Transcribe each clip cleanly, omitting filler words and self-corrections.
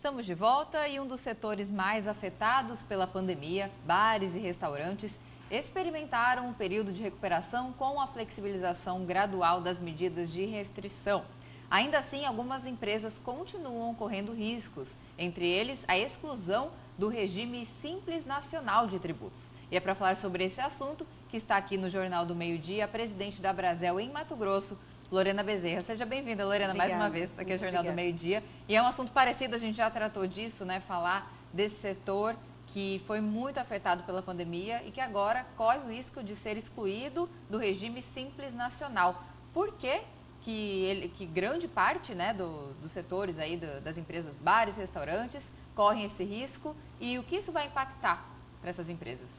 Estamos de volta e um dos setores mais afetados pela pandemia, bares e restaurantes, experimentaram um período de recuperação com a flexibilização gradual das medidas de restrição. Ainda assim, algumas empresas continuam correndo riscos, entre eles a exclusão do regime Simples Nacional de Tributos. E é para falar sobre esse assunto que está aqui no Jornal do Meio-Dia a presidente da Brasel em Mato Grosso, Lorena Bezerra. Seja bem-vinda, Lorena, mais uma vez aqui ao Jornal do Meio-Dia. E é um assunto parecido, a gente já tratou disso, né? Falar desse setor que foi muito afetado pela pandemia e que agora corre o risco de ser excluído do regime Simples Nacional. Por quê que grande parte, né, dos setores aí, das empresas bares, restaurantes, correm esse risco e o que isso vai impactar para essas empresas?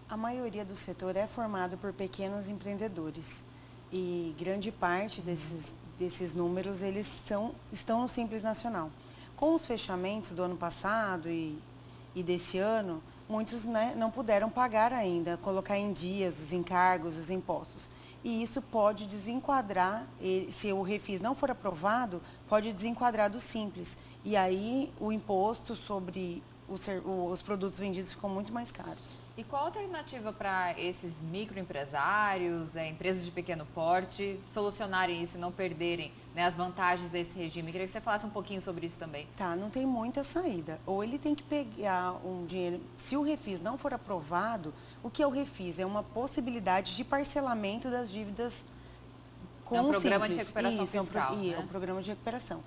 A maioria do setor é formado por pequenos empreendedores. E grande parte desses números estão no Simples Nacional. Com os fechamentos do ano passado e desse ano, muitos, né, não puderam pagar ainda, colocar em dias os encargos, os impostos. E isso pode desenquadrar, se o refis não for aprovado, pode desenquadrar do Simples. E aí o imposto sobre os produtos vendidos ficam muito mais caros. E qual a alternativa para esses microempresários, empresas de pequeno porte, solucionarem isso e não perderem, né, as vantagens desse regime? Queria que você falasse um pouquinho sobre isso também. Tá, não tem muita saída. Ou ele tem que pegar um dinheiro... Se o refis não for aprovado, o que é o refis? É uma possibilidade de parcelamento das dívidas com o Simples. É um programa de recuperação fiscal, né? É um programa de recuperação.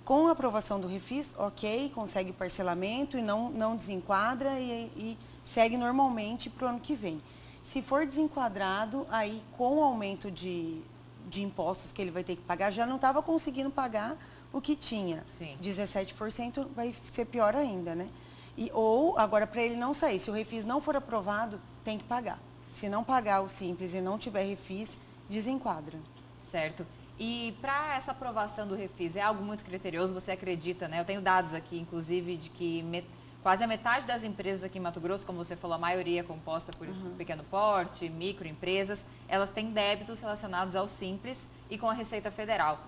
Com a aprovação do refis, ok, consegue parcelamento e não desenquadra e segue normalmente para o ano que vem. Se for desenquadrado, aí com o aumento de impostos que ele vai ter que pagar, já não estava conseguindo pagar o que tinha. Sim. 17% vai ser pior ainda, né? Ou, agora, para ele não sair, se o refis não for aprovado, tem que pagar. Se não pagar o Simples e não tiver refis, desenquadra. Certo. E para essa aprovação do refis, é algo muito criterioso, você acredita, né? Eu tenho dados aqui, inclusive, de que quase a metade das empresas aqui em Mato Grosso, como você falou, a maioria é composta por pequeno porte, microempresas, elas têm débitos relacionados ao Simples e com a Receita Federal.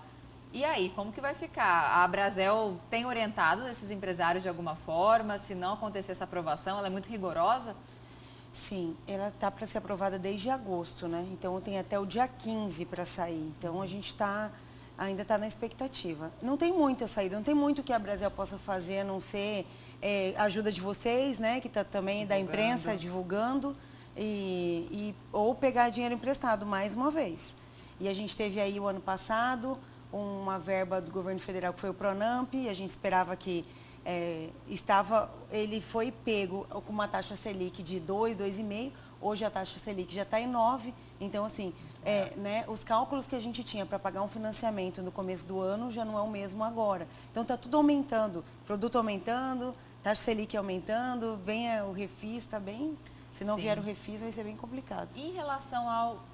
E aí, como que vai ficar? A Brasel tem orientado esses empresários de alguma forma? Se não acontecer essa aprovação, ela é muito rigorosa? Sim, ela está para ser aprovada desde agosto, né? Então tem até o dia 15 para sair. Então a gente ainda está na expectativa. Não tem muita saída, não tem muito que a Brasel possa fazer, a não ser a ajuda de vocês, né? Que está também da imprensa divulgando, ou pegar dinheiro emprestado mais uma vez. E a gente teve aí o ano passado uma verba do governo federal que foi o Pronamp, e a gente esperava que ele foi pego com uma taxa Selic de 2, 2,5, hoje a taxa Selic já está em 9, então assim, né, os cálculos que a gente tinha para pagar um financiamento no começo do ano já não é o mesmo agora. Então está tudo aumentando, produto aumentando, taxa Selic aumentando, vem o refis, está bem, se não vier o refis vai ser bem complicado. E em relação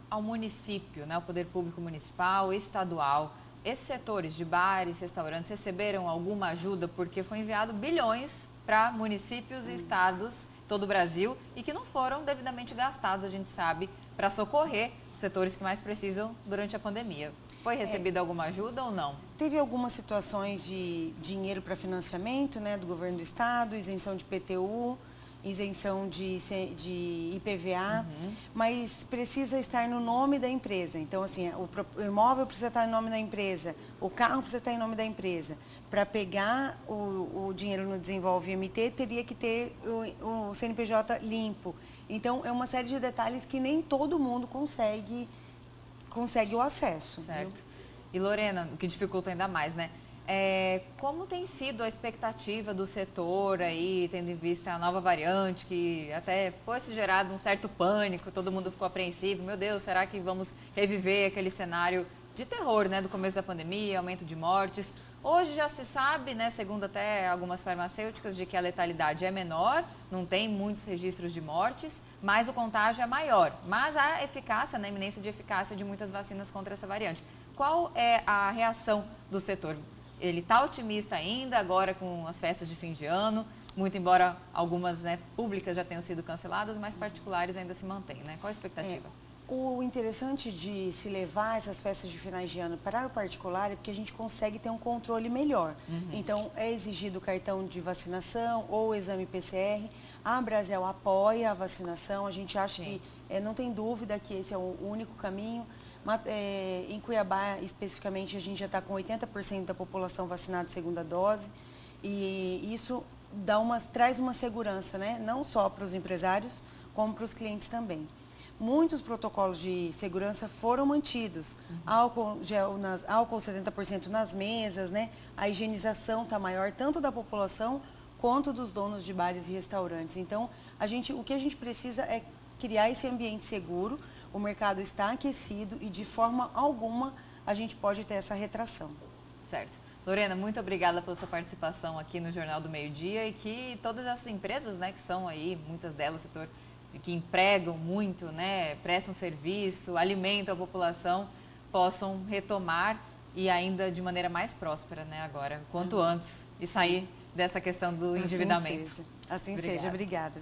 ao município, né, o poder público municipal, estadual, esses setores de bares, restaurantes receberam alguma ajuda porque foi enviado bilhões para municípios e estados, todo o Brasil, e que não foram devidamente gastados, a gente sabe, para socorrer os setores que mais precisam durante a pandemia. Foi recebida alguma ajuda ou não? Teve algumas situações de dinheiro para financiamento, né, do governo do estado, isenção de PTU, isenção de IPVA, mas precisa estar no nome da empresa. Então, assim, o imóvel precisa estar em nome da empresa, o carro precisa estar em nome da empresa. Para pegar o dinheiro no Desenvolve MT, teria que ter o CNPJ limpo. Então, é uma série de detalhes que nem todo mundo consegue o acesso. Certo. Viu? E Lorena, o que dificulta ainda mais, né? Como tem sido a expectativa do setor aí, tendo em vista a nova variante, que até fosse gerado um certo pânico, todo mundo ficou apreensivo, meu Deus, será que vamos reviver aquele cenário de terror, né, do começo da pandemia, aumento de mortes? Hoje já se sabe, né, segundo até algumas farmacêuticas, de que a letalidade é menor, não tem muitos registros de mortes, mas o contágio é maior. Mas a eficácia, né, a iminência de eficácia de muitas vacinas contra essa variante. Qual é a reação do setor? Ele está otimista ainda, agora com as festas de fim de ano, muito embora algumas, né, públicas já tenham sido canceladas, mas particulares ainda se mantêm, né? Qual a expectativa? O interessante de se levar essas festas de finais de ano para o particular é porque a gente consegue ter um controle melhor. Então, é exigido o cartão de vacinação ou o exame PCR. A Brasel apoia a vacinação, a gente acha que, não tem dúvida que esse é o único caminho. Em Cuiabá, especificamente, a gente já está com 80% da população vacinada segunda dose. E isso traz uma segurança, né? Não só para os empresários, como para os clientes também. Muitos protocolos de segurança foram mantidos. Álcool 70% nas mesas, né? A higienização está maior, tanto da população quanto dos donos de bares e restaurantes. Então, o que a gente precisa é criar esse ambiente seguro, o mercado está aquecido e, de forma alguma, a gente pode ter essa retração. Certo. Lorena, muito obrigada pela sua participação aqui no Jornal do Meio-Dia e que todas essas empresas, né, que são aí, muitas delas, setor que empregam muito, né, prestam serviço, alimentam a população, possam retomar e ainda de maneira mais próspera, né, agora, quanto antes, e sair dessa questão do endividamento. Assim seja. Obrigada.